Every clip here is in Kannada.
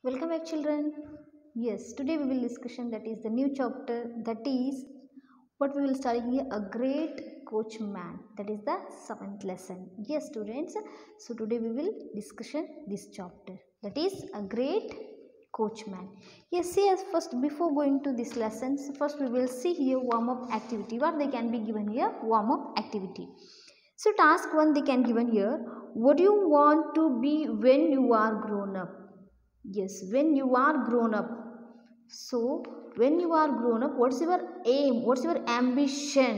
Welcome back children. Yes, today we will discussion that is the new chapter, that is what we will study here, a great coachman. That is the 7th lesson. Yes students, so today we will discussion this chapter, that is a great coachman. Yes, see, as first before going to this lessons, first we will see here warm up activity. What they can be given here, warm up activity. So task 1 they can given here, what do you want to be when you are grown up? Yes, when you are grown up. So when you are grown up, what's your aim, what's your ambition,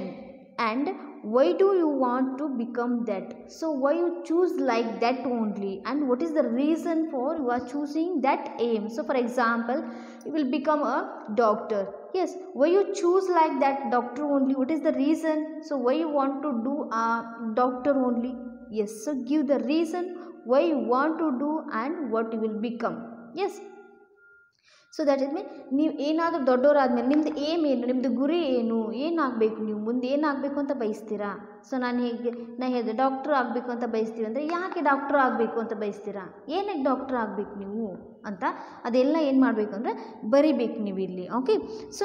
and why do you want to become that? So why you choose like that only, and what is the reason for you are choosing that aim? So for example, you will become a doctor. Yes, why you choose like that doctor only, what is the reason? So why you want to do a doctor only? Yes, so give the reason why you want to do and what you will become. Yes, so that it mean ನೀವು ಏನಾದರೂ ದೊಡ್ಡವರಾದ್ಮೇಲೆ ನಿಮ್ಮದು ಏಮ್ ಏನು, ನಿಮ್ಮದು ಗುರಿ ಏನು, ಏನಾಗಬೇಕು, ನೀವು ಮುಂದೆ ಏನಾಗಬೇಕು ಅಂತ ಬಯಸ್ತೀರಾ? ಸೊ ನಾನು ಹೇಳಿದೆ ಡಾಕ್ಟ್ರ್ ಆಗಬೇಕು ಅಂತ ಬಯಸ್ತೀವಿ ಅಂದರೆ ಯಾಕೆ ಡಾಕ್ಟ್ರ್ ಆಗಬೇಕು ಅಂತ ಬಯಸ್ತೀರಾ, ಏನಕ್ಕೆ ಡಾಕ್ಟ್ರ್ ಆಗಬೇಕು ನೀವು ಅಂತ ಅದೆಲ್ಲ ಏನು ಮಾಡಬೇಕು ಅಂದರೆ ಬರಿಬೇಕು ನೀವು ಇಲ್ಲಿ. Okay, so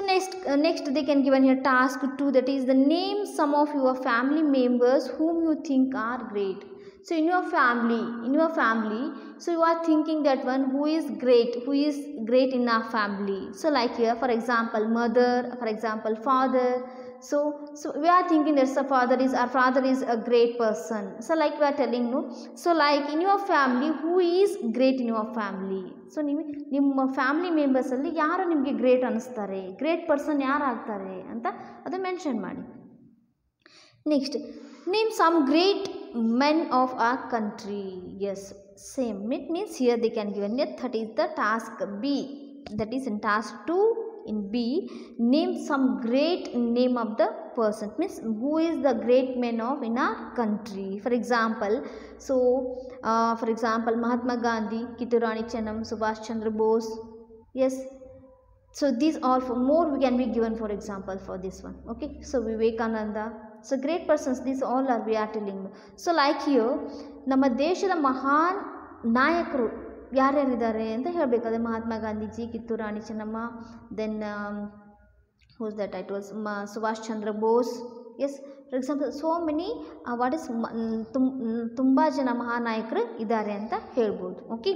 next they can given here task 2, that is the name some of your family members whom you think are great. So in your family, so you are thinking that one who is great in our family. So like here, for example, mother, for example, father. So we are thinking that our father is a great person. So like we are telling, no. So like in your family, who is great in your family? So ನಿಮ್ಮ ಫ್ಯಾಮಿಲಿ ಮೆಂಬರ್ಸಲ್ಲಿ ಯಾರು ನಿಮಗೆ ಗ್ರೇಟ್ ಅನ್ನಿಸ್ತಾರೆ, ಗ್ರೇಟ್ ಪರ್ಸನ್ ಯಾರು ಆಗ್ತಾರೆ ಅಂತ ಅದು ಮೆನ್ಷನ್ ಮಾಡಿ. Next, name some great men of our country. Yes, same. It means here they can given it. That is the task B. That is in task 2 in B. Name some great name of the person. Means who is the great men of in our country. For example, Mahatma Gandhi, Kittu Rani Chennam, Subhash Chandra Bose. Yes. So these all for more we can be given for example for this one. Okay. So Vivekananda. So great persons, these all are we are telling. So like here, ನಮ್ಮ ದೇಶದ ಮಹಾನ್ ನಾಯಕರು ಯಾರ್ಯಾರಿದ್ದಾರೆ ಅಂತ ಹೇಳಬೇಕಾದ್ರೆ Mahatma Gandhiji, Kittur Rani Chennamma, then who's that, it was Subhash Chandra Bose. Yes, for example so many ತುಂಬ ಜನ ಮಹಾನಾಯಕರು ಇದ್ದಾರೆ ಅಂತ ಹೇಳ್ಬೋದು. Okay,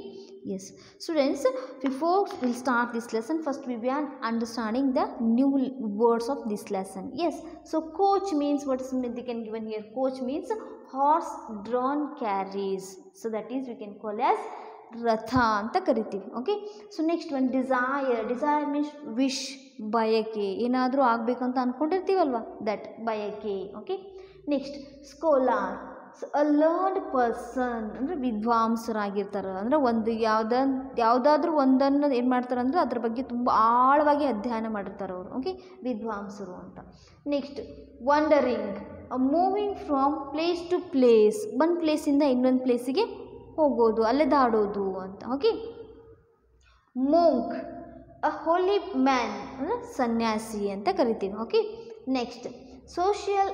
yes students, before we start this lesson, first we are understanding the new words of this lesson. Yes, so coach means, what is they can given here, coach means horse drawn carriage. So that is we can call as ratha ಅಂತ ಕರಿತೀವಿ. Okay, so next one desire means wish, ಬಯಕೆ, ಏನಾದರೂ ಆಗಬೇಕು ಅಂತ ಅಂದ್ಕೊಂಡಿರ್ತೀವಲ್ವ, ದಟ್ ಬಯಕೆ. Okay, next scholar, so a learned person ಅಂದರೆ ವಿದ್ವಾಂಸರಾಗಿರ್ತಾರೆ, ಅಂದರೆ ಒಂದು ಯಾವುದಾದ್ರೂ ಒಂದನ್ನು ಏನು ಮಾಡ್ತಾರೆ ಅಂದರೆ ಅದ್ರ ಬಗ್ಗೆ ತುಂಬ ಆಳವಾಗಿ ಅಧ್ಯಯನ ಮಾಡಿರ್ತಾರೆ ಅವರು. ಓಕೆ, ವಿದ್ವಾಂಸರು ಅಂತ. Next wandering, moving from place to place, ಒಂದು ಪ್ಲೇಸಿಂದ ಇನ್ನೊಂದು ಪ್ಲೇಸಿಗೆ ಹೋಗೋದು, ಅಲೆದಾಡೋದು ಅಂತ. ಓಕೆ, ಮೋಂಕ್, ಅ ಹೋಲಿ ಮ್ಯಾನ್ ಅಂದರೆ ಸನ್ಯಾಸಿ ಅಂತ ಕರಿತೀವಿ. Okay, next social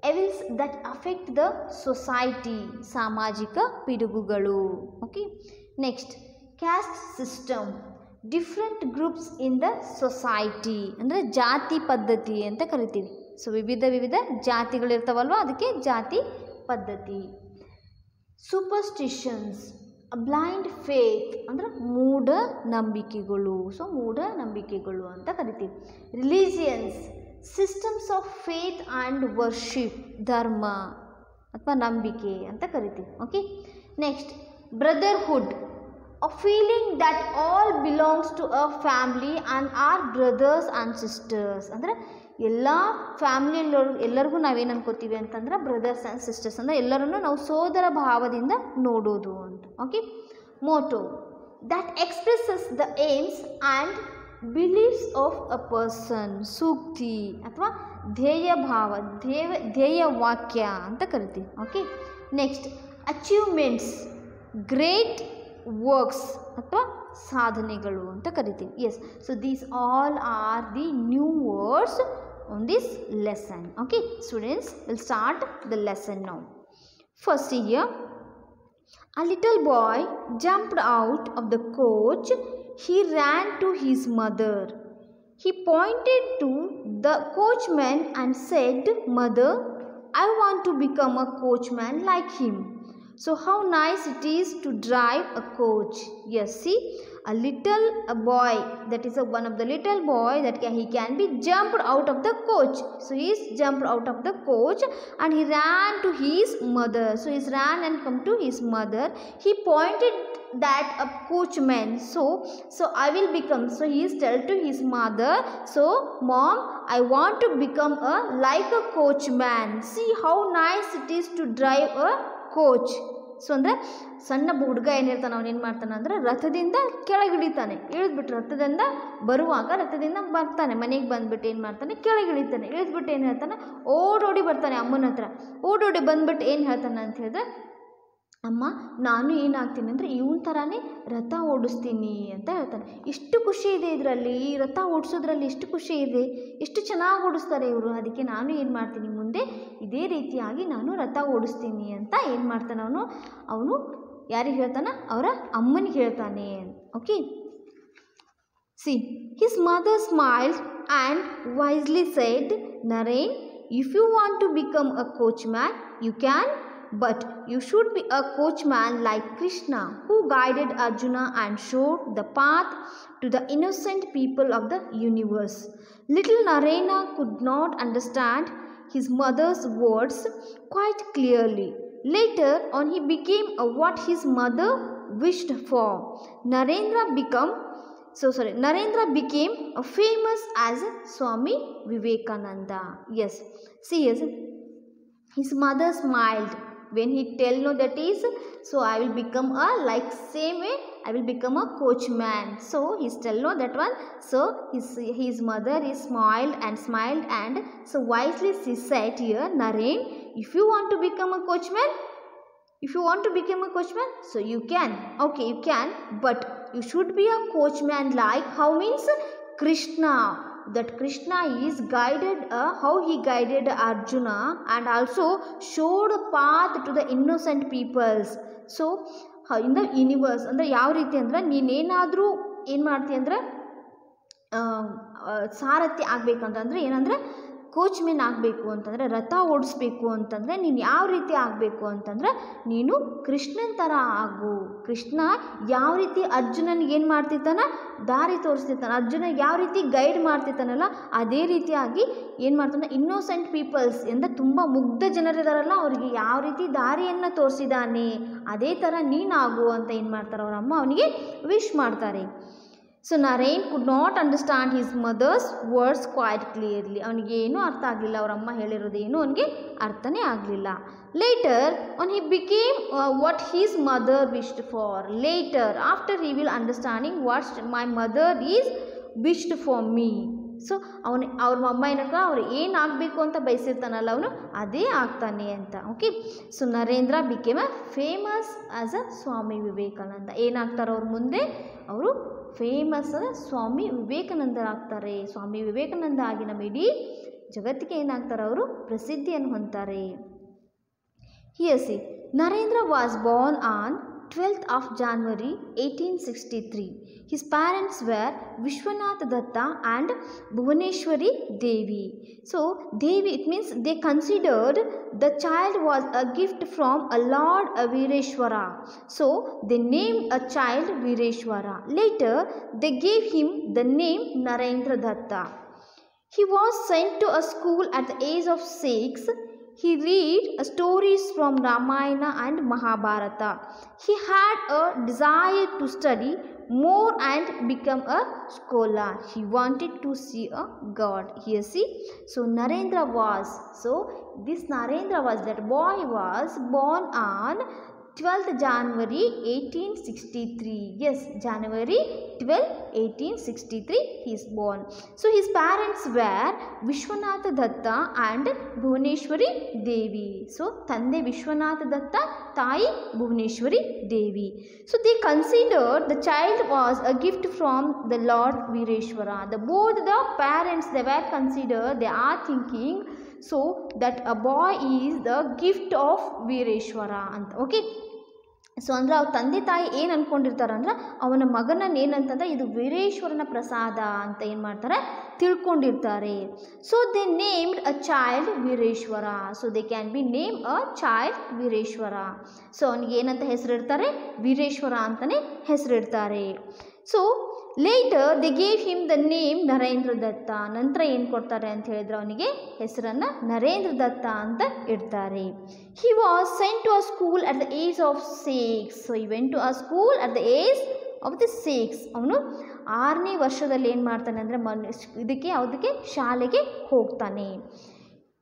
evils that affect the society, ಸಾಮಾಜಿಕ ಪಿಡುಗುಗಳು. Okay, next caste system, different groups in the society ಅಂದರೆ ಜಾತಿ ಪದ್ಧತಿ ಅಂತ ಕರಿತೀವಿ. ಸೊ ವಿವಿಧ ಜಾತಿಗಳಿರ್ತಾವಲ್ವ, ಅದಕ್ಕೆ ಜಾತಿ ಪದ್ಧತಿ. ಸೂಪರ್ಸ್ಟಿಷನ್ಸ್, ಬ್ಲೈಂಡ್ ಫೇತ್ ಅಂದರೆ ಮೂಢ ನಂಬಿಕೆಗಳು. ಸೊ ಮೂಢ ನಂಬಿಕೆಗಳು ಅಂತ ಕರಿತೀವಿ. Religions, systems of faith and worship, ಧರ್ಮ ಅಥವಾ ನಂಬಿಕೆ ಅಂತ ಕರಿತೀವಿ. Okay, next brotherhood, a feeling that all belongs to a family and are brothers and sisters. ಅಂದರೆ ಎಲ್ಲ ಫ್ಯಾಮಿಲಿಯಲ್ಲೂ ಎಲ್ಲರಿಗೂ ನಾವೇನು ಅನ್ಕೋತೀವಿ ಅಂತಂದ್ರೆ ಬ್ರದರ್ಸ್ ಆ್ಯಂಡ್ ಸಿಸ್ಟರ್ಸ್ ಅಂದರೆ ಎಲ್ಲರನ್ನೂ ನಾವು ಸೋದರ ಭಾವದಿಂದ ನೋಡೋದು ಅಂತ. Okay, motto, that expresses the aims and beliefs of a person, ಸೂಕ್ತಿ ಅಥವಾ ಧ್ಯೇಯ ಭಾವ, ಧ್ಯೇಯ ವಾಕ್ಯ ಅಂತ ಕರಿತೀವಿ. Okay, next achievements, great works ಅಥವಾ ಸಾಧನೆಗಳು ಅಂತ ಕರಿತೀವಿ. Yes, so these all are the new words on this lesson. Okay students, we'll start the lesson now. First here, A little boy jumped out of the coach. He ran to his mother. He pointed to the coachman and said, "Mother, I want to become a coachman like him." So how nice it is to drive a coach. Yes, see, a boy, that is one of the little boy that he can be jumped out of the coach. So he is jumped out of the coach and he ran to his mother. So he ran and come to his mother. He pointed that a coachman. So I will become. So he is tell to his mother. So mom, I want to become like a coachman. See how nice it is to drive a coach. So ಅಂದರೆ ಸಣ್ಣ ಹುಡುಗ ಏನಿರ್ತಾನೆ ಅವನೇನು ಮಾಡ್ತಾನೆ ಅಂದರೆ ರಥದಿಂದ ಕೆಳಗಿಳಿತಾನೆ. ಇಳಿದ್ಬಿಟ್ಟು ರಥದಿಂದ ಬರುವಾಗ ರಥದಿಂದ ಬರ್ತಾನೆ, ಮನೆಗೆ ಬಂದುಬಿಟ್ಟು ಏನು ಮಾಡ್ತಾನೆ, ಕೆಳಗಿಳಿತಾನೆ. ಇಳಿದ್ಬಿಟ್ಟು ಏನು ಹೇಳ್ತಾನೆ, ಓಡೋಡಿ ಬರ್ತಾನೆ ಅಮ್ಮನ ಹತ್ರ. ಓಡೋಡಿ ಬಂದುಬಿಟ್ಟು ಏನು ಹೇಳ್ತಾನೆ ಅಂತ ಹೇಳಿದ್ರೆ, ಅಮ್ಮ ನಾನು ಏನಾಗ್ತೀನಿ ಅಂದರೆ ಇವನ ಥರನೇ ರಥ ಓಡಿಸ್ತೀನಿ ಅಂತ ಹೇಳ್ತಾನೆ. ಇಷ್ಟು ಖುಷಿ ಇದೆ ಇದರಲ್ಲಿ, ಈ ರಥ ಓಡಿಸೋದ್ರಲ್ಲಿ ಎಷ್ಟು ಖುಷಿ ಇದೆ, ಎಷ್ಟು ಚೆನ್ನಾಗಿ ಓಡಿಸ್ತಾರೆ ಇವರು. ಅದಕ್ಕೆ ನಾನು ಏನು ಮಾಡ್ತೀನಿ, ಮುಂದೆ ಇದೇ ರೀತಿಯಾಗಿ ನಾನು ರಥ ಓಡಿಸ್ತೀನಿ ಅಂತ ಏನು ಮಾಡ್ತಾನೆ ಅವನು ಯಾರಿಗೆ ಹೇಳ್ತಾನೆ, ಅವರ ಅಮ್ಮನಿಗೆ ಹೇಳ್ತಾನೆ. Okay, see his mother smiled and wisely said, Naren, if you want to become a coachman you can, but you should be a coachman like Krishna, who guided Arjuna and showed the path to the innocent people of the universe. Little Narayana could not understand his mother's words quite clearly. Later on, he became what his mother wished for. Narendra became famous as Swami Vivekananda. Yes, see, yes, his mother smiled when he tell no, that is, so I will become like same way I will become a coachman. So he tell no that one. So his mother is smiled and so wisely she said here, Naren, if you want to become a coachman, so you can. Okay, you can, but you should be a coachman like, how means, Krishna. That Krishna is guided, how he guided Arjuna and also showed a path to the innocent peoples. So in the universe ಅಂದರೆ ಯಾವ ರೀತಿ ಅಂದರೆ, ನೀನೇನಾದರೂ ಏನು ಮಾಡ್ತೀಯ ಅಂದರೆ ಸಾರಥಿ ಆಗಬೇಕಂತಂದರೆ, ಏನಂದರೆ ಕೋಚ್ ಮೆನ್ ಆಗಬೇಕು ಅಂತಂದರೆ, ರಥ ಓಡಿಸ್ಬೇಕು ಅಂತಂದರೆ ನೀನು ಯಾವ ರೀತಿ ಆಗಬೇಕು ಅಂತಂದರೆ, ನೀನು ಕೃಷ್ಣನ ಥರ ಆಗು. ಕೃಷ್ಣ ಯಾವ ರೀತಿ ಅರ್ಜುನನಿಗೆ ಏನು ಮಾಡ್ತಿರ್ತಾನೆ, ದಾರಿ ತೋರಿಸ್ತಿರ್ತಾನೆ, ಅರ್ಜುನ ಯಾವ ರೀತಿ ಗೈಡ್ ಮಾಡ್ತಿರ್ತಾನಲ್ಲ, ಅದೇ ರೀತಿಯಾಗಿ ಏನು ಮಾಡ್ತಾನೆ, ಇನ್ನೋಸೆಂಟ್ ಪೀಪಲ್ಸ್ ಎಂದರೆ ತುಂಬ ಮುಗ್ಧ ಜನರಿದಾರಲ್ಲ, ಅವರಿಗೆ ಯಾವ ರೀತಿ ದಾರಿಯನ್ನು ತೋರಿಸಿದ್ದಾನೆ ಅದೇ ಥರ ನೀನಾಗು ಅಂತ ಏನು ಮಾಡ್ತಾರೆ ಅವರ ಅಮ್ಮ ಅವನಿಗೆ ವಿಶ್ ಮಾಡ್ತಾರೆ. So Naren could not understand his mother's words quite clearly. ಅವನಿಗೆ ಏನೂ ಅರ್ಥ ಆಗಲಿಲ್ಲ, ಅವರ ಅಮ್ಮ ಹೇಳಿರೋದೇನು ಅವನಿಗೆ ಅರ್ಥನೇ ಆಗಲಿಲ್ಲ. Later on he became what his mother wished for. Later after he will understanding what's my mother is wished for me. So ಅವ್ರ ಅಮ್ಮ ಏನಕ್ಕ ಅವ್ರು ಏನಾಗಬೇಕು ಅಂತ ಬಯಸಿರ್ತಾನಲ್ಲ ಅವನು ಅದೇ ಆಗ್ತಾನೆ ಅಂತ. Okay, so Narendra became a famous as a Swami Vivekananda. ಏನಾಗ್ತಾರೆ ಅವ್ರ ಮುಂದೆ, ಅವರು ಫೇಮಸ್ ಸ್ವಾಮಿ ವಿವೇಕಾನಂದರಾಗ್ತಾರೆ. ಸ್ವಾಮಿ ವಿವೇಕಾನಂದ ಆಗಿ ನಮ್ಮ ಇಡೀ ಜಗತ್ತಿಗೆ ಏನಾಗ್ತಾರೆ, ಅವರು ಪ್ರಸಿದ್ಧಿಯನ್ನು ಹೊಂದ್ತಾರೆ. Here see, Narendra was born on 12th of January 1863. His parents were Vishwanath Datta and Bhuvaneshwari Devi. So Devi, it means they considered the child was a gift from a Lord Vireshwara. So they named a child Vireshwara. Later they gave him the name Narendra Datta. He was sent to a school at the age of 6. He read stories from Ramayana and Mahabharata. He had a desire to study more and become a scholar. He wanted to see a God. Here see, so Narendra was, so this Narendra was, that boy was born on 12th January 1863. Yes, January 12, 1863 he is born. So his parents were Vishwanath Datta and Bhuvaneshwari Devi. So Tande Vishwanath Datta, Tai Bhuvaneshwari Devi. So they considered the child was a gift from the Lord Vireshwara. Both the parents, they were considered, they are thinking so that a boy is the gift of Vireshwara. Okay, so ಅಂದರೆ ಅವ್ರ ತಂದೆ ತಾಯಿ ಏನು ಅಂದ್ಕೊಂಡಿರ್ತಾರೆ ಅಂದ್ರೆ ಅವನ ಮಗನನ್ನು ಏನಂತಂದ್ರೆ ಇದು ವೀರೇಶ್ವರನ ಪ್ರಸಾದ ಅಂತ ಏನು ಮಾಡ್ತಾರೆ ತಿಳ್ಕೊಂಡಿರ್ತಾರೆ. So they named a child Veereshwara. So they can be name a child Veereshwara. So ಅವನಿಗೆ ಏನಂತ ಹೆಸರಿಡ್ತಾರೆ, ವೀರೇಶ್ವರ ಅಂತಲೇ ಹೆಸರಿಡ್ತಾರೆ. So later they gave him the name Narendra Datta. ನಂತರ ಏನು ಕೊಡ್ತಾರೆ ಅಂತ ಹೇಳಿದ್ರೆ ಅವನಿಗೆ ಹೆಸರನ್ನು ನರೇಂದ್ರ ದತ್ತ ಅಂತ ಇಡ್ತಾರೆ. He was sent to a school at the age of 6. So he went to a school at the age of the 6. ಅವನು 6ನೇ ವರ್ಷದಲ್ಲಿ ಏನು ಮಾಡ್ತಾನೆ ಅಂದರೆ ಅದಕ್ಕೆ ಶಾಲೆಗೆ ಹೋಗ್ತಾನೆ.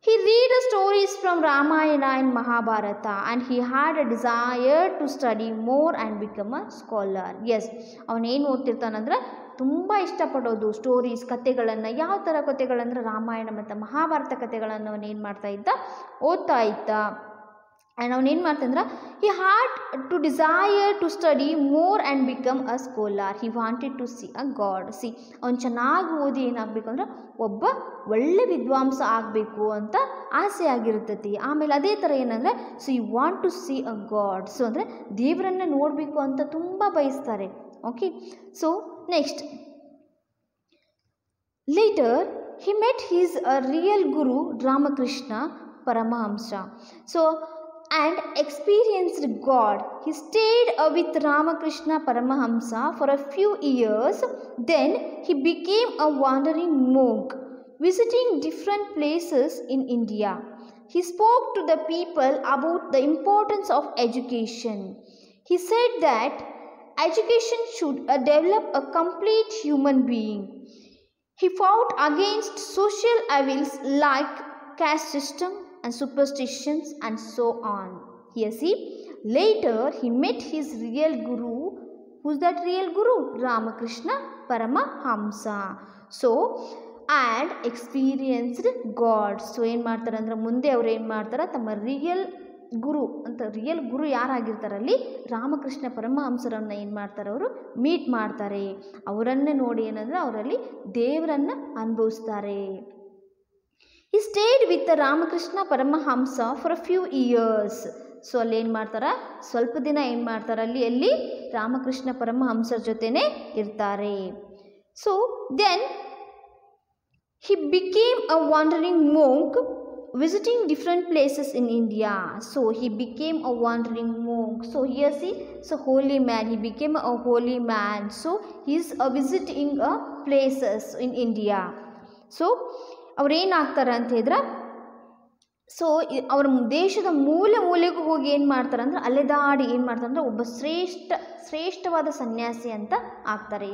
He read stories from Ramayana and Mahabharata and he had a desire to study more and become a scholar. Yes, ಅವನೇನು ಓದ್ತಿರ್ತಾನಂದ್ರೆ ತುಂಬ ಇಷ್ಟಪಡೋದು ಸ್ಟೋರೀಸ್, ಕಥೆಗಳನ್ನು. ಯಾವ ಥರ ಕಥೆಗಳಂದ್ರೆ ರಾಮಾಯಣ ಮತ್ತು ಮಹಾಭಾರತ ಕಥೆಗಳನ್ನು ಅವನೇನು ಮಾಡ್ತಾ ಇದ್ದ, ಓದ್ತಾ ಇದ್ದ. ಆ್ಯಂಡ್ ಅವನೇನು ಮಾಡ್ತಂದ್ರೆ he had to desire to study more and become a scholar. He wanted to see a god. ಅವನು ಚೆನ್ನಾಗಿ ಓದಿ ಏನಾಗಬೇಕು ಅಂದರೆ ಒಬ್ಬ ಒಳ್ಳೆ ವಿದ್ವಾಂಸ ಆಗಬೇಕು ಅಂತ ಆಸೆ ಆಗಿರ್ತೈತಿ. ಆಮೇಲೆ ಅದೇ ಥರ ಏನಂದರೆ so you want to see a god. So ಅಂದರೆ ದೇವರನ್ನು ನೋಡಬೇಕು ಅಂತ ತುಂಬ ಬಯಸ್ತಾರೆ. Okay, so next later he met his real guru Ramakrishna Paramahamsa. So and experienced God. He stayed with Ramakrishna Paramahamsa for a few years. Then he became a wandering monk, visiting different places in India. He spoke to the people about the importance of education. He said that education should develop a complete human being. He fought against social evils like caste system and superstitions and so on. Here see, later he met his real guru. Who's that real guru? Ramakrishna Paramahamsa. So and experienced God. So ಏನು ಮಾಡ್ತಾರೆ ಅಂದರೆ ಮುಂದೆ ಅವ್ರು ಏನು ಮಾಡ್ತಾರೆ, ತಮ್ಮ ರಿಯಲ್ ಗುರು ಯಾರಾಗಿರ್ತಾರಲ್ಲಿ ರಾಮಕೃಷ್ಣ ಪರಮಹಂಸರನ್ನು ಏನು ಮಾಡ್ತಾರೆ, ಅವರು ಮೀಟ್ ಮಾಡ್ತಾರೆ. ಅವರನ್ನೇ ನೋಡಿ ಏನಂದರೆ ಅವರಲ್ಲಿ ದೇವರನ್ನು ಅನುಭವಿಸ್ತಾರೆ. He stayed with the Ramakrishna Paramahamsa for a few years. So ಅಲ್ಲಿ ಏನು ಮಾಡ್ತಾರೆ, ಸ್ವಲ್ಪ ದಿನ ಏನು ಮಾಡ್ತಾರೆ, ಅಲ್ಲಿ ರಾಮಕೃಷ್ಣ ಪರಮಹಂಸರ ಜೊತೆನೇ ಇರ್ತಾರೆ. So then he became a wandering monk visiting different places in India. So he became a wandering monk. So here see, so holy man, he became a holy man. So he is visiting places in India. So ಅವ್ರೇನಾಗ್ತಾರೆ ಅಂತ ಹೇಳಿದ್ರೆ, ಸೊ ಅವ್ರ ದೇಶದ ಮೂಲೆಗೂ ಹೋಗಿ ಏನು ಮಾಡ್ತಾರೆ ಅಂದರೆ ಅಲೆದಾಡಿ ಏನು ಮಾಡ್ತಾರೆ ಅಂದರೆ ಒಬ್ಬ ಶ್ರೇಷ್ಠವಾದ ಸನ್ಯಾಸಿ ಅಂತ ಆಗ್ತಾರೆ.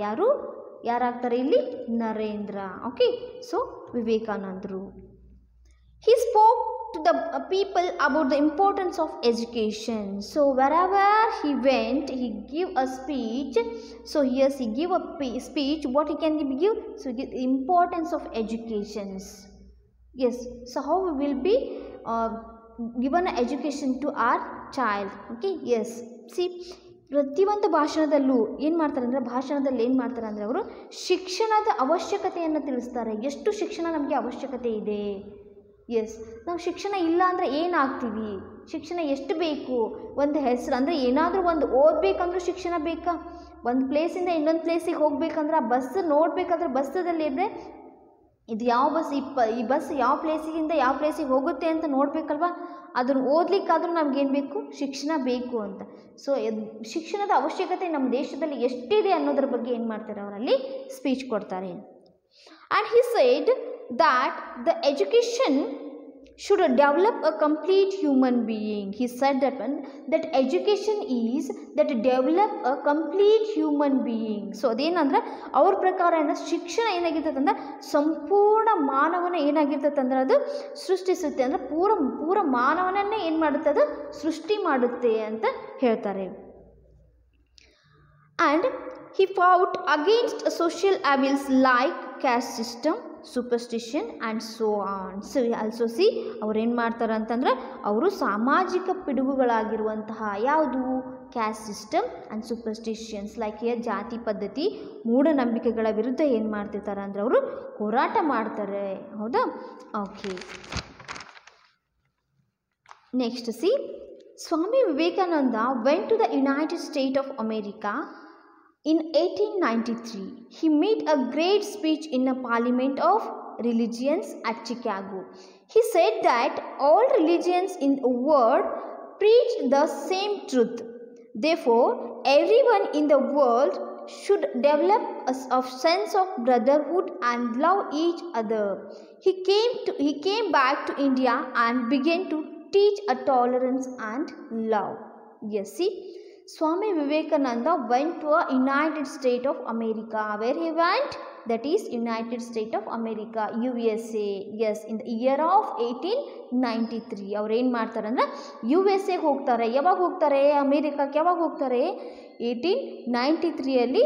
ಯಾರಾಗ್ತಾರೆ ಇಲ್ಲಿ? ನರೇಂದ್ರ. ಓಕೆ, ಸೊ ವಿವೇಕಾನಂದರು. He spoke to the people about the importance of education. So wherever he went, he gave a speech. So yes, he gave a speech. What he can give? So he give the importance of educations. Yes. So how we will be given education to our child? Okay. Yes. See, ಪ್ರತಿಯೊಂದು ಭಾಷಣದಲ್ಲೂ ಏನು ಮಾಡ್ತಾರೆ ಅಂದರೆ ಅವರು ಶಿಕ್ಷಣದ ಅವಶ್ಯಕತೆಯನ್ನು ತಿಳಿಸ್ತಾರೆ. ಎಷ್ಟು ಶಿಕ್ಷಣ ನಮಗೆ ಅವಶ್ಯಕತೆ ಇದೆ. ಎಸ್, ನಾವು ಶಿಕ್ಷಣ ಇಲ್ಲ ಅಂದರೆ ಏನಾಗ್ತೀವಿ? ಶಿಕ್ಷಣ ಎಷ್ಟು ಬೇಕು? ಒಂದು ಹೆಸರು ಅಂದರೆ ಏನಾದರೂ ಒಂದು ಓದಬೇಕಂದ್ರೂ ಶಿಕ್ಷಣ ಬೇಕಾ? ಒಂದು ಪ್ಲೇಸಿಂದ ಇನ್ನೊಂದು ಪ್ಲೇಸಿಗೆ ಹೋಗ್ಬೇಕಂದ್ರೆ ಆ ಬಸ್ ನೋಡಬೇಕಾದ್ರೆ ಬಸ್ಸದಲ್ಲಿ ಇದ್ದರೆ ಇದು ಯಾವ ಬಸ್, ಈ ಬಸ್ ಯಾವ ಪ್ಲೇಸಿಗಿಂದ ಯಾವ ಪ್ಲೇಸಿಗೆ ಹೋಗುತ್ತೆ ಅಂತ ನೋಡಬೇಕಲ್ವ? ಅದನ್ನು ಓದಲಿಕ್ಕಾದರೂ ನಮಗೇನು ಬೇಕು? ಶಿಕ್ಷಣ ಬೇಕು ಅಂತ. ಸೊ ಶಿಕ್ಷಣದ ಅವಶ್ಯಕತೆ ನಮ್ಮ ದೇಶದಲ್ಲಿ ಎಷ್ಟಿದೆ ಅನ್ನೋದ್ರ ಬಗ್ಗೆ ಏನು ಮಾಡ್ತಾರೆ, ಅವರಲ್ಲಿ ಸ್ಪೀಚ್ ಕೊಡ್ತಾರೆ. And he said that the education should develop a complete human being. He said that education is that develop a complete human being. So ಅದೇನಂದ್ರೆ ಅವ್ರ ಪ್ರಕಾರ ಶಿಕ್ಷಣ ಏನಾಗಿರ್ತದೆ ಅಂದ್ರೆ ಸಂಪೂರ್ಣ ಮಾನವನ ಏನಾಗಿರ್ತದೆ ಅಂದ್ರೆ ಅದು ಸೃಷ್ಟಿಸುತ್ತೆ, ಅಂದರೆ ಪೂರ ಮಾನವನನ್ನೇ ಏನು ಮಾಡುತ್ತೆ, ಅದು ಸೃಷ್ಟಿ ಮಾಡುತ್ತೆ ಅಂತ ಹೇಳ್ತಾರೆ. And he fought against social evils like caste system, superstition and so on. So also see, ಅವರು ಏನು ಮಾಡ್ತಾರೆ ಅಂತಂದರೆ ಅವರು ಸಾಮಾಜಿಕ ಪಿಡುಗುಗಳಾಗಿರುವಂತಹ ಯಾವುದು, caste system and superstitions like ಜಾತಿ ಪದ್ಧತಿ, ಮೂಢನಂಬಿಕೆಗಳ ವಿರುದ್ಧ ಏನು ಮಾಡ್ತಿರ್ತಾರೆ ಅಂದರೆ ಅವರು ಹೋರಾಟ ಮಾಡ್ತಾರೆ. ಹೌದಾ? Okay, next C. Swami Vivekananda went to the United States of America in 1893. He made a great speech in a parliament of religions at Chicago. He said that all religions in the world preach the same truth. Therefore, everyone in the world should develop a sense of brotherhood and love each other. He came back to India and began to teach a tolerance and love. Yes, see, Swami Vivekananda went to a United States of America. Where he went? That is United States of America, USA. Yes, in the year of 1893. ಅವ್ರು ಏನು ಮಾಡ್ತಾರೆ ಅಂದರೆ USA ಹೋಗ್ತಾರೆ. ಯಾವಾಗ ಹೋಗ್ತಾರೆ? ಅಮೇರಿಕಕ್ಕೆ ಯಾವಾಗ ಹೋಗ್ತಾರೆ? 1893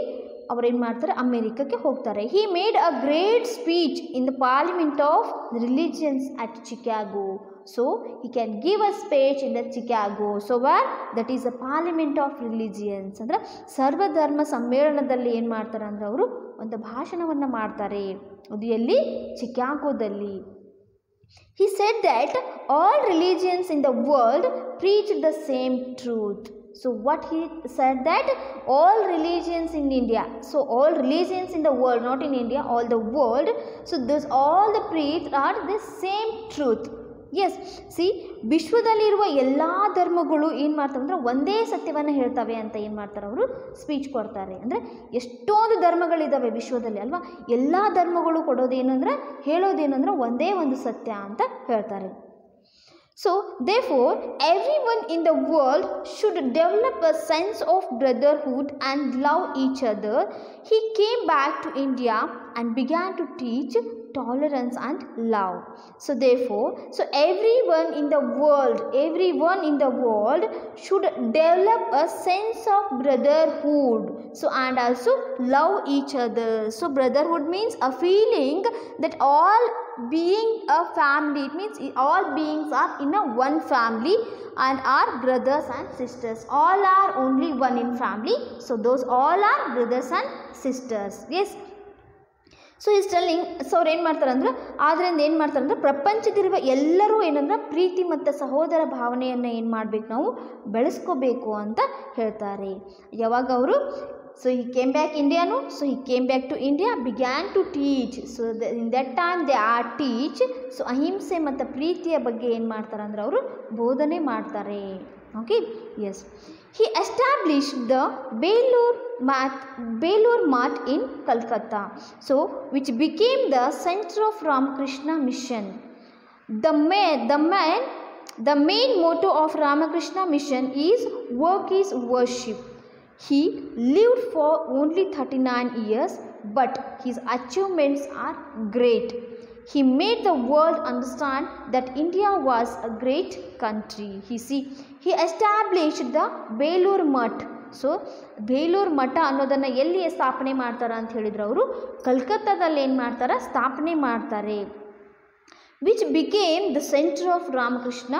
ಅವ್ರೇನು ಮಾಡ್ತಾರೆ? ಅಮೇರಿಕಕ್ಕೆ ಹೋಗ್ತಾರೆ. He made a great speech in the Parliament of Religions at Chicago. So he can give a speech in the Chicago. So where? That is a Parliament of Religions. ಅಂದರೆ ಸರ್ವಧರ್ಮ ಸಮ್ಮೇಳನದಲ್ಲಿ ಏನು ಮಾಡ್ತಾರೆ ಅಂದರೆ ಅವರು ಒಂದು ಭಾಷಣವನ್ನು ಮಾಡ್ತಾರೆ. ಅದು ಎಲ್ಲಿ? ಚಿಕಾಗೋದಲ್ಲಿ. He said that all religions in the world preach the same truth. So what he said, that all religions in India, so all religions in the world, not in India, all the world, so this all the preach are the same truth. Yes, see, ವಿಶ್ವದಲ್ಲಿರುವ ಎಲ್ಲ ಧರ್ಮಗಳು ಏನು ಮಾಡ್ತವೆ ಅಂದರೆ ಒಂದೇ ಸತ್ಯವನ್ನು ಹೇಳ್ತವೆ ಅಂತ ಏನು ಮಾಡ್ತಾರೆ ಅವರು ಸ್ಪೀಚ್ ಕೊಡ್ತಾರೆ. ಅಂದರೆ ಎಷ್ಟೊಂದು ಧರ್ಮಗಳಿದ್ದಾವೆ ವಿಶ್ವದಲ್ಲಿ ಅಲ್ವಾ, ಎಲ್ಲ ಧರ್ಮಗಳು ಕೊಡೋದೇನೆಂದರೆ ಹೇಳೋದೇನೆಂದರೆ ಒಂದೇ ಒಂದು ಸತ್ಯ ಅಂತ ಹೇಳ್ತಾರೆ. So therefore everyone in the world should develop a sense of brotherhood and love each other. He came back to India and began to teach tolerance and love. So therefore, so everyone in the world should develop a sense of brotherhood, so and also love each other. So brotherhood means a feeling that all being a family, it means all beings are in a one family and are brothers and sisters. All are only one in family, so those all are brothers and sisters. Yes. So is telling, so ಅವ್ರು ಏನು ಮಾಡ್ತಾರೆ ಅಂದರೆ ಆದ್ದರಿಂದ ಏನು ಮಾಡ್ತಾರೆ ಅಂದರೆ ಪ್ರಪಂಚದಲ್ಲಿರುವ ಎಲ್ಲರೂ ಏನಂದ್ರೆ ಪ್ರೀತಿ ಮತ್ತು ಸಹೋದರ ಭಾವನೆಯನ್ನು ಏನು ಮಾಡಬೇಕು, ನಾವು ಬೆಳೆಸ್ಕೋಬೇಕು ಅಂತ ಹೇಳ್ತಾರೆ. ಯಾವಾಗ ಅವರು ಸೊ ಹಿ ಕೇಮ್ ಬ್ಯಾಕ್ ಇಂಡಿಯಾನು, so he came back to India, began to teach. So in that time they are teach. So ಅಹಿಂಸೆ ಮತ್ತು ಪ್ರೀತಿಯ ಬಗ್ಗೆ ಏನು ಮಾಡ್ತಾರೆ ಅಂದರೆ ಅವರು ಬೋಧನೆ ಮಾಡ್ತಾರೆ. Okay, yes. He established the Belur Math in Calcutta, so which became the center of Ramakrishna Mission. The main motto of Ramakrishna Mission is work is worship. He lived for only 39 years, but his achievements are great. He made the world understand that India was a great country. He established the Belur Math. So Belur ಮಠ ಅನ್ನೋದನ್ನು ಎಲ್ಲಿ ಸ್ಥಾಪನೆ ಮಾಡ್ತಾರೆ ಅಂತ ಹೇಳಿದ್ರು ಅವರು ಕಲ್ಕತ್ತಾದಲ್ಲಿ ಏನು ಮಾಡ್ತಾರೆ, ಸ್ಥಾಪನೆ ಮಾಡ್ತಾರೆ. Which became the centre of Ramakrishna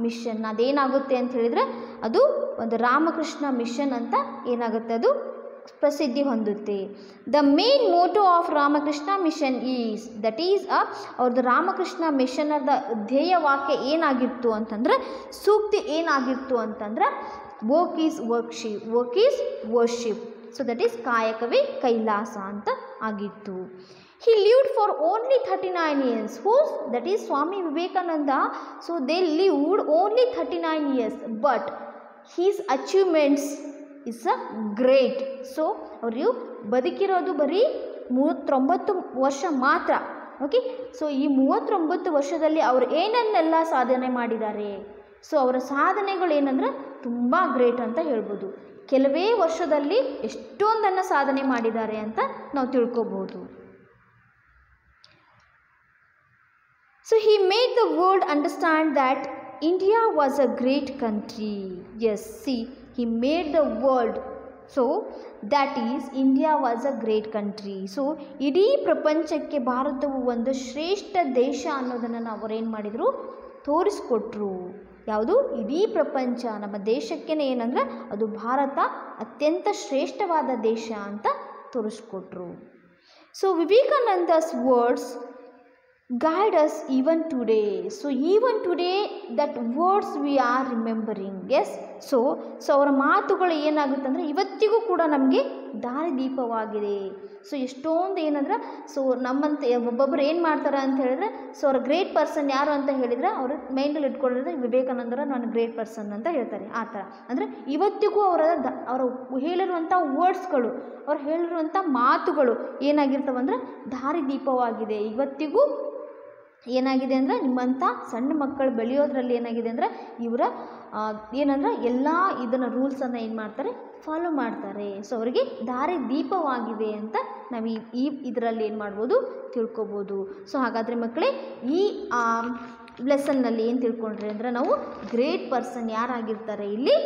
Mission. ಅದೇನಾಗುತ್ತೆ ಅಂತ ಹೇಳಿದರೆ ಅದು ಒಂದು ರಾಮಕೃಷ್ಣ ಮಿಷನ್ ಅಂತ ಏನಾಗುತ್ತೆ, ಅದು ಪ್ರಸಿದ್ಧಿ ಹೊಂದುತ್ತೆ. The main motto of Ramakrishna Mission is, that is ಅವ್ರದ್ದು ರಾಮಕೃಷ್ಣ ಮಿಷನದ ಧ್ಯೇಯ ವಾಕ್ಯ ಏನಾಗಿತ್ತು ಅಂತಂದ್ರೆ, ಸೂಕ್ತಿ ಏನಾಗಿತ್ತು ಅಂತಂದ್ರೆ work is worship. So that is ಕಾಯಕವೇ ಕೈಲಾಸ ಅಂತ ಆಗಿತ್ತು. He lived for only 39 years. Whose? That is Swami Vivekananda. So they lived only 39 years, but his achievements is great. So ಅವರು ಬದುಕಿರೋದು ಬರೀ 39 ವರ್ಷ ಮಾತ್ರ. ಓಕೆ, ಸೊ ಈ 39 ವರ್ಷದಲ್ಲಿ ಅವರು ಏನನ್ನೆಲ್ಲ ಸಾಧನೆ ಮಾಡಿದ್ದಾರೆ. ಸೊ ಅವರ ಸಾಧನೆಗಳು ಏನಂದ್ರೆ ತುಂಬ ಗ್ರೇಟ್ ಅಂತ ಹೇಳ್ಬೋದು. ಕೆಲವೇ ವರ್ಷದಲ್ಲಿ ಎಷ್ಟೊಂದನ್ನು ಸಾಧನೆ ಮಾಡಿದ್ದಾರೆ ಅಂತ ನಾವು ತಿಳ್ಕೊಬೋದು. So he made the world understand that India was a great country. Yes, see, he made the world, so that is India was a great country. So ಇಡೀ ಪ್ರಪಂಚಕ್ಕೆ ಭಾರತವು ಒಂದು ಶ್ರೇಷ್ಠ ದೇಶ ಅನ್ನೋದನ್ನು ಅವರು ಏನು ಮಾಡಿದರು, ತೋರಿಸ್ಕೊಟ್ರು. ಯಾವುದು? ಇಡೀ ಪ್ರಪಂಚ ನಮ್ಮ ದೇಶಕ್ಕೇನೆ ಏನಂದ್ರೆ ಅದು ಭಾರತ ಅತ್ಯಂತ ಶ್ರೇಷ್ಠವಾದ ದೇಶ ಅಂತ ತೋರಿಸ್ಕೊಟ್ರು. So ವಿವೇಕಾನಂದಸ್ words guide us even today. So even today that words we are remembering. Yes, so ಅವರ ಮಾತುಗಳು ಏನಾಗುತ್ತೆ ಅಂದರೆ ಇವತ್ತಿಗೂ ಕೂಡ ನಮಗೆ ದಾರಿದೀಪವಾಗಿದೆ. ಸೊ ಎಷ್ಟೊಂದು ಏನಂದ್ರೆ ಸೊ ನಮ್ಮಂತೆ ಒಬ್ಬೊಬ್ಬರು ಏನು ಮಾಡ್ತಾರೆ ಅಂತ ಹೇಳಿದ್ರೆ ಸೊ ಅವ್ರ ಗ್ರೇಟ್ ಪರ್ಸನ್ ಯಾರು ಅಂತ ಹೇಳಿದರೆ ಅವರು ಮೈಂಡಲ್ಲಿ ಇಟ್ಕೊಂಡಿದ್ರೆ ವಿವೇಕಾನಂದರ ನಾನು ಗ್ರೇಟ್ ಪರ್ಸನ್ ಅಂತ ಹೇಳ್ತಾರೆ. ಆ ಥರ ಅಂದರೆ ಇವತ್ತಿಗೂ ಅವರು ಹೇಳಿರುವಂಥ ವರ್ಡ್ಸ್ಗಳು, ಅವ್ರು ಹೇಳಿರುವಂಥ ಮಾತುಗಳು ಏನಾಗಿರ್ತವಂದ್ರೆ ದಾರಿದೀಪವಾಗಿದೆ. ಇವತ್ತಿಗೂ ಏನಾಗಿದೆ ಅಂದರೆ ನಿಮ್ಮಂಥ ಸಣ್ಣ ಮಕ್ಕಳು ಬೆಳೆಯೋದ್ರಲ್ಲಿ ಏನಾಗಿದೆ ಅಂದರೆ ಇವರ ಏನಂದ್ರೆ ಎಲ್ಲ ಇದನ್ನು ರೂಲ್ಸನ್ನು ಏನು ಮಾಡ್ತಾರೆ, ಫಾಲೋ ಮಾಡ್ತಾರೆ. ಸೊ ಅವರಿಗೆ ದಾರಿ ದೀಪವಾಗಿದೆ ಅಂತ ನಾವು ಇದರಲ್ಲಿ ಏನು ಮಾಡ್ಬೋದು, ತಿಳ್ಕೊಬೋದು. ಸೊ ಹಾಗಾದರೆ ಮಕ್ಕಳೇ ಈ ಲೆಸನ್ನಲ್ಲಿ ಏನು ತಿಳ್ಕೊಂಡ್ರಿ ಅಂದರೆ ನಾವು ಗ್ರೇಟ್ ಪರ್ಸನ್ ಯಾರಾಗಿರ್ತಾರೆ ಇಲ್ಲಿ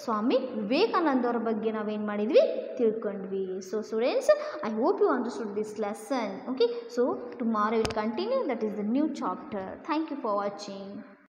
ಸ್ವಾಮಿ ವಿವೇಕಾನಂದವರ ಬಗ್ಗೆ ನಾವೇನು ಮಾಡಿದ್ವಿ, ತಿಳ್ಕೊಂಡ್ವಿ. So students, I hope you understood this lesson. Okay, so tomorrow will continue, that is the new chapter. Thank you for watching.